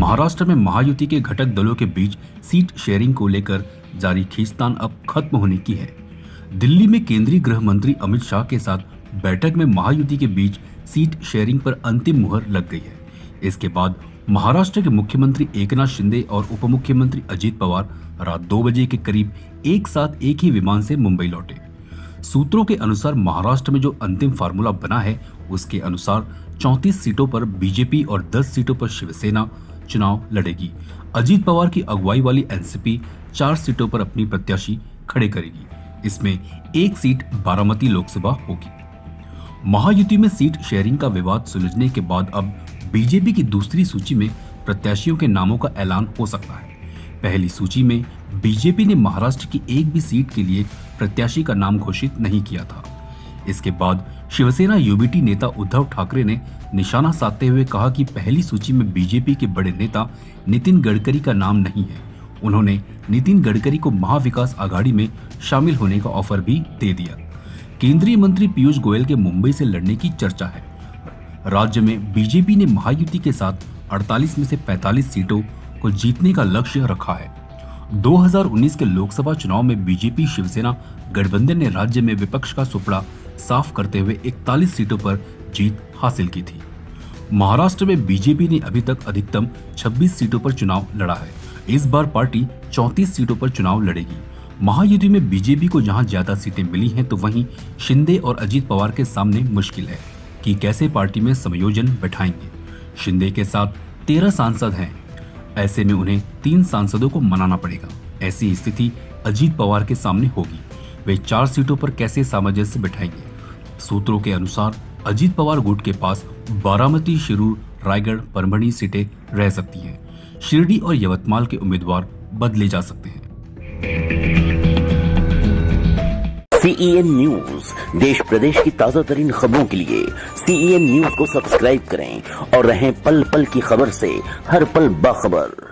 महाराष्ट्र में महायुति के घटक दलों के बीच सीट शेयरिंग को लेकर जारी खींचतान अब खत्म होने की है। दिल्ली में केंद्रीय गृह मंत्री अमित शाह के साथ बैठक में महायुति के बीच सीट शेयरिंग पर अंतिम मुहर लग गई है। इसके बाद महाराष्ट्र के मुख्यमंत्री एकनाथ शिंदे और उप मुख्यमंत्री अजित पवार रात 2 बजे के करीब एक साथ एक ही विमान से मुंबई लौटे। सूत्रों के अनुसार महाराष्ट्र में जो अंतिम फार्मूला बना है उसके अनुसार 34 सीटों पर बीजेपी और 10 सीटों पर शिवसेना चुनाव लड़ेगी। अजित पवार की अगुवाई वाली एनसीपी 4 सीटों पर अपनी प्रत्याशी खड़े करेगी। इसमें एक सीट बारामती लोकसभा होगी। महायुति में सीट शेयरिंग का विवाद सुलझने के बाद अब बीजेपी की दूसरी सूची में प्रत्याशियों के नामों का ऐलान हो सकता है। पहली सूची में बीजेपी ने महाराष्ट्र की एक भी सीट के लिए प्रत्याशी का नाम घोषित नहीं किया था। इसके बाद शिवसेना यूबीटी नेता उद्धव ठाकरे ने निशाना साधते हुए कहा कि पहली सूची में बीजेपी के बड़े नेता नितिन गडकरी का नाम नहीं है। उन्होंने नितिन गडकरी को महाविकास आघाड़ी में शामिल होने का ऑफर भी दे दिया। केंद्रीय मंत्री पीयूष गोयल के मुंबई से लड़ने की चर्चा है। राज्य में बीजेपी ने महायुति के साथ 48 में से 45 सीटों को जीतने का लक्ष्य रखा है। 2019 के लोकसभा चुनाव में बीजेपी शिवसेना गठबंधन ने राज्य में विपक्ष का सुपड़ा साफ करते हुए 41 सीटों पर जीत हासिल की थी। महाराष्ट्र में बीजेपी ने अभी तक अधिकतम 26 सीटों पर चुनाव लड़ा है। इस बार पार्टी 34 सीटों पर चुनाव लड़ेगी। महायुति में बीजेपी को जहां ज्यादा सीटें मिली हैं तो वहीं शिंदे और अजित पवार के सामने मुश्किल है कि कैसे पार्टी में समायोजन बैठाएंगे। शिंदे के साथ 13 सांसद हैं। ऐसे में उन्हें 3 सांसदों को मनाना पड़ेगा। ऐसी स्थिति अजित पवार के सामने होगी। वे 4 सीटों पर कैसे सामंजस्य बैठाएंगे। सूत्रों के अनुसार अजित पवार गुट के पास बारामती, शिरूर, रायगढ़, परभणी सीटें रह सकती हैं। शिरडी और यवतमाल के उम्मीदवार बदले जा सकते हैं। CEN न्यूज देश प्रदेश की ताजा तरीन खबरों के लिए CEN न्यूज को सब्सक्राइब करें और रहें पल पल की खबर से हर पल बाखबर।